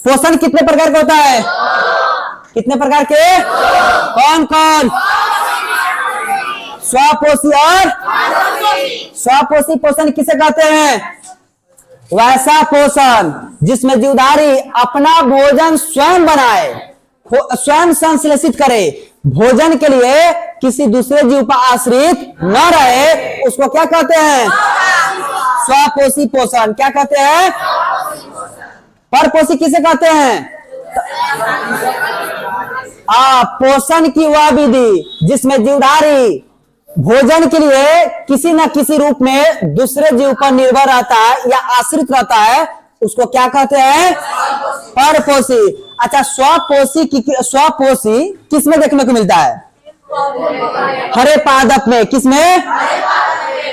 पोषण कितने प्रकार का होता है? कितने प्रकार के? कौन कौन? स्वपोषी और स्वपोषी पोषण किसे कहते हैं? वैसा पोषण जिसमें जीवधारी अपना भोजन स्वयं बनाए, स्वयं संश्लेषित करे, भोजन के लिए किसी दूसरे जीव पर आश्रित न रहे, उसको क्या कहते हैं? स्वपोषी पोषण। क्या कहते हैं? परपोषी किसे कहते हैं? पोषण की वह विधि जिसमें जीवधारी भोजन के लिए किसी न किसी रूप में दूसरे जीव पर निर्भर रहता है या आश्रित रहता है, उसको क्या कहते हैं? परपोषी। अच्छा, स्वपोषी किसमें देखने को मिलता है? हरे पादप में। किसमें?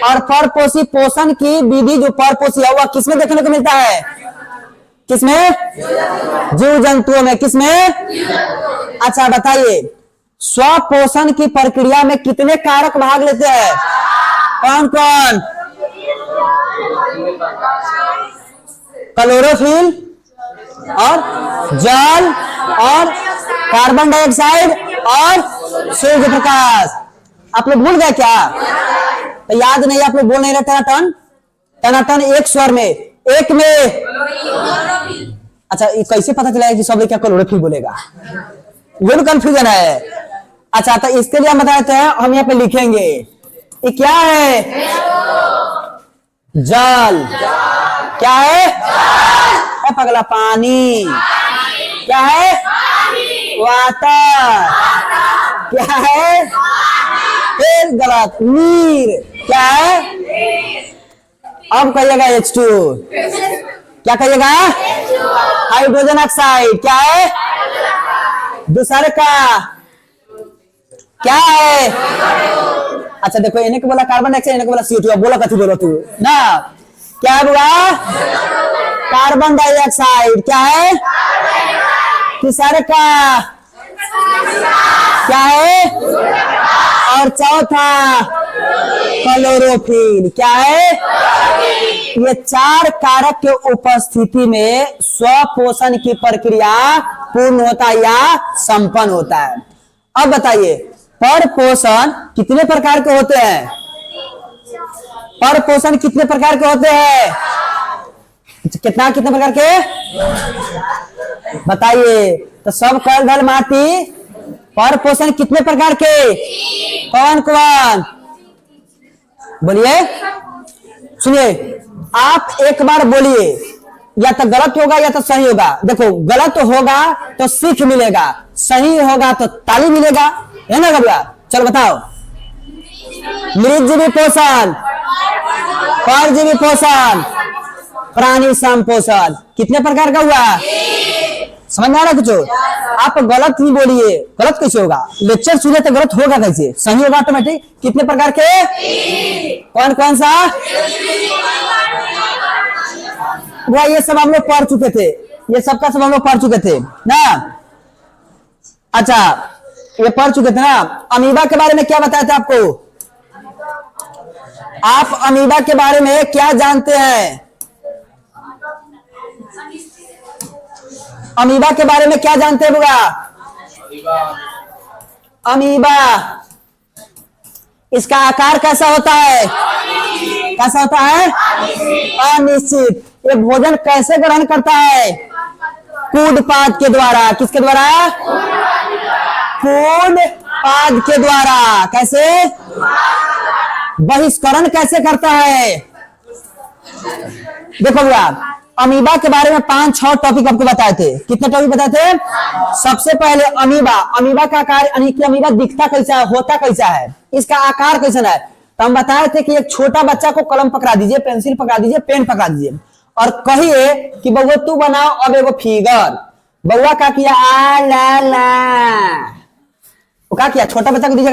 और परपोषी पोषण की विधि जो परपोषी है वह किसमें देखने को मिलता है? किसमें? जीव जंतुओं में। किसमें? अच्छा बताइए, स्वपोषण की प्रक्रिया में कितने कारक भाग लेते हैं? कौन कौन? क्लोरोफिल और जल और कार्बन डाइऑक्साइड और सूर्य प्रकाश। आप लोग भूल गए क्या? तो याद नहीं, आप लोग बोल नहीं रहे टनाटन टनाटन एक स्वर में, एक में। अच्छा, कैसे पता चला कि सब लोग क्या क्लोरोफिल बोलेगा? ये तो कंफ्यूजन है। अच्छा, तो इसके लिए हम बताते हैं, हम यहाँ पे लिखेंगे ये क्या है? जल। क्या है? पगला पानी। क्या है? वाटर। क्या है? फिर गलत, नीर। क्या है? अब कहिएगा H2। क्या कहिएगा? Hydrogen oxide. क्या है? दूसरे का क्या है? अच्छा देखो, इन्हें को बोला कार्बन डाइऑक्साइड, इन्हें को बोला CO2। बोला कथी बोलो तू ना? क्या बोला? Carbon dioxide. क्या है? तीसरे का क्या है? और चौथा क्लोरोफिल। क्या है? ये चार कारक के उपस्थिति में स्वपोषण की प्रक्रिया पूर्ण होता है या संपन्न होता है। अब बताइए, परपोषण कितने प्रकार के होते हैं? परपोषण कितने प्रकार के होते हैं? कितने प्रकार के बताइए? तो सब कल धल माटी। परपोषण कितने प्रकार के? कौन कौन? बोलिए, सुनिए, आप एक बार बोलिए, या तो गलत होगा या तो सही होगा। देखो, गलत होगा तो सीख मिलेगा, सही होगा तो ताली मिलेगा, है ना भैया? चलो बताओ। मृतजीवी पोषण, परजीवी पोषण, प्राणी संपोषण कितने प्रकार का हुआ? समझ में आ रहा कुछ? आप गलत ही बोलिए, गलत कैसे होगा? लेक्चर सुने तो गलत होगा कैसे? सही होगा ऑटोमेटिक। कितने प्रकार के? कौन कौन सा? वो ये सब हम लोग पढ़ चुके थे, ये सबका सब हम लोग पढ़ चुके थे ना। अच्छा, ये पढ़ चुके थे ना। अमीबा के बारे में क्या बताया था आपको? आप अमीबा के बारे में क्या जानते हैं? अमीबा के बारे में क्या जानते हैं बुआ? अमीबा, इसका आकार कैसा होता है? कैसा होता है? अनिश्चित। ये भोजन कैसे ग्रहण करता है? कूद पाद के द्वारा। किसके द्वारा? कूद पाद के द्वारा। कैसे? बहिष्करण कैसे करता है? देखो भैया, अमीबा के बारे में 5-6 टॉपिक आपको बताए थे। कितने टॉपिक बताए थे? सबसे पहले अमीबा, अमीबा का आकार, यानी कि अमीबा दिखता कैसा है, होता कैसा है, इसका आकार कैसा है। तो हम बताए थे कि एक छोटा बच्चा को कलम पकड़ा दीजिए, पेंसिल पकड़ा दीजिए, पेन पकड़ा दीजिए और कहिए कि बउआ तू बनाओ अब एगो फिगर। बउआ क्या किया? आ ला ला। वो क्या किया? छोटा बच्चा को दीजिए,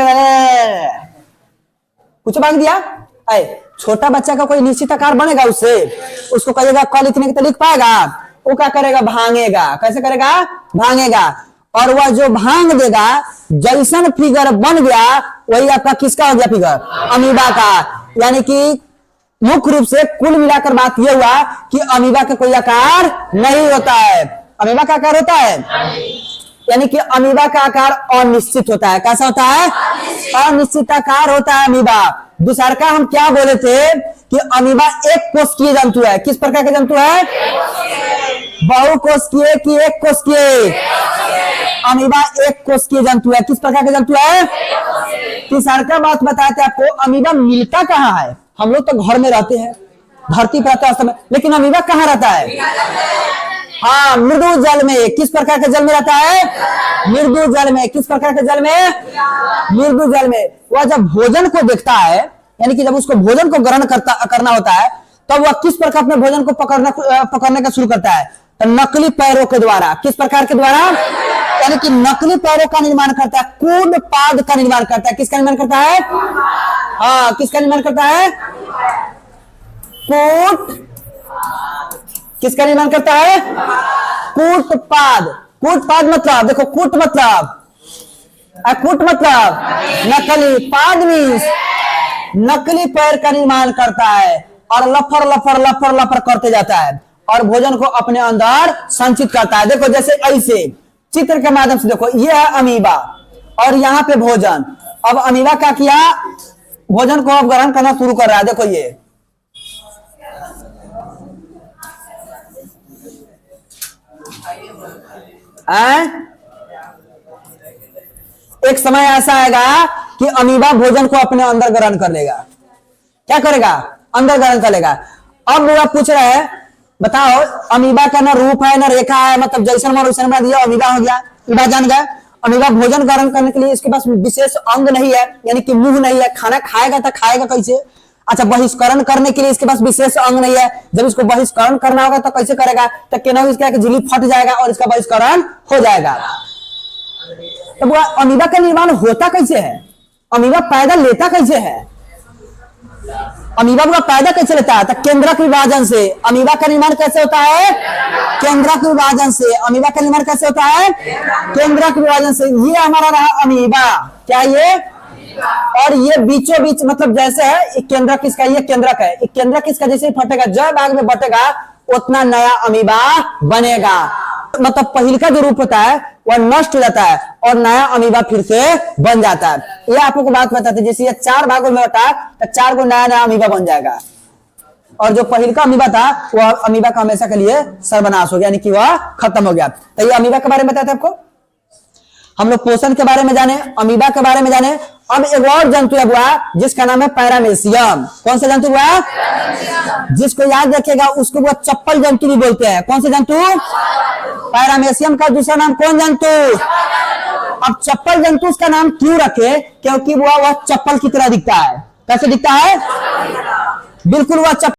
कुछ मांग दिया। छोटा बच्चा का कोई निश्चित आकार बनेगा उससे, उसको कहिएगा कल इतने तो लिख पाएगा, वो क्या करेगा? भांगेगा। कैसे करेगा? भांगेगा। और वह जो भांग देगा, जैसन फिगर बन गया वही आपका किसका हो गया? फिगर अमीबा का। यानी कि मुख्य रूप से कुल मिलाकर बात यह हुआ कि अमीबा का कोई आकार नहीं होता है। अमीबा का आकार होता है, यानी कि अमीबा का आकार अनिश्चित होता है। कैसा होता है? अनिश्चित आकार होता है अमीबा। दूसरा का हम क्या बोले थे कि अमीबा एक कोशिकीय जंतु है। किस प्रकार का जंतु है? बहुकोशिकीय कि एक कोशिकीय? अमीबा एक कोशिकीय जंतु है। किस प्रकार का जंतु है? तीसरा का बात बताते आपको, अमीबा मिलता कहाँ है? हम लोग तो घर में रहते हैं, धरती पर रहता है, लेकिन अमीबा कहाँ रहता है? हाँ, मृदु जल में। किस प्रकार के जल में रहता है? मृदु जल में। किस प्रकार के जल में? मृदु जल में। वह जब भोजन को देखता है, यानी कि जब उसको भोजन को ग्रहण करना होता है, तब वह किस प्रकार अपने भोजन को पकड़ने का शुरू करता है? तो नकली पैरों के द्वारा। किस प्रकार के द्वारा? यानी कि नकली पैरों का निर्माण करता है, कूद पाद का निर्माण करता है। किसका निर्माण करता है? हाँ, किसका निर्माण करता है? कूट। किसका निर्माण करता है? कूटपाद। कूटपाद मतलब देखो, कूट मतलब कूट मतलब नकली, पाद मीन्स नकली पैर का निर्माण करता है और लफर लफर लफर लफर करते जाता है और भोजन को अपने अंदर संचित करता है। देखो जैसे ऐसे चित्र के माध्यम से देखो, ये है अमीबा और यहाँ पे भोजन। अब अमीबा क्या किया? भोजन को अब ग्रहण करना शुरू कर रहा है। देखो ये एक समय ऐसा आएगा कि अमीबा भोजन को अपने अंदर ग्रहण कर लेगा। क्या करेगा? अंदर ग्रहण कर लेगा। अब लोग पूछ रहे हैं, बताओ अमीबा का ना रूप है ना रेखा है, मतलब जैसन मन वैसन बना दिया, अमीबा हो गया। अमीबा जान गए, अमीबा भोजन ग्रहण करने के लिए इसके पास विशेष अंग नहीं है, यानी कि मुंह नहीं है। खाना खाएगा तो खाएगा कैसे? अच्छा, बहिष्करण करने के लिए इसके पास विशेष अंग नहीं है। जब इसको बहिष्करण करना होगा तो कैसे करेगा? तो केना इसका झिल्ली फट जाएगा और इसका बहिष्करण हो जाएगा। तो वो अमीबा का निर्माण होता कैसे है? अमीबा पैदा लेता कैसे है? अमीबा पैदा कैसे लेता है? तो केंद्रक विभाजन से। अमीबा का निर्माण कैसे होता है? केंद्रक विभाजन से। अमीबा का निर्माण कैसे होता है? केंद्रक विभाजन से। ये हमारा रहा अमीबा। क्या ये? और ये बीचों बीच, मतलब जैसे है केंद्रक किसका? ये केंद्रक है। केंद्रक किसका? जैसे फटेगा, जब भाग में बटेगा उतना नया अमीबा बनेगा। मतलब पहिल का जो रूप होता है वह नष्ट हो जाता है और नया अमीबा फिर से बन जाता है। ये आपको बात बताते हैं, जैसे ये 4 भागों में होता है तो 4 को नया नया अमीबा बन जाएगा और जो पहिल का अमीबा था वह अमीबा का हमेशा के लिए सर्वनाश हो गया, यानी कि वह खत्म हो गया। तो ये अमीबा के बारे में बताते हैं आपको। हम लोग पोषण के बारे में जाने, अमीबा के बारे में जाने। अब एक और जंतु हुआ जिसका नाम है पैरामेशियम। कौन सा जंतु हुआ? जिसको याद रखेगा उसको वो चप्पल जंतु भी बोलते हैं। कौन सा जंतु? पैरामेशियम का दूसरा नाम कौन जंतु? अब चप्पल जंतु उसका नाम क्यों रखे? क्योंकि वह चप्पल की तरह दिखता है। कैसे दिखता है? बिल्कुल वह चप्पल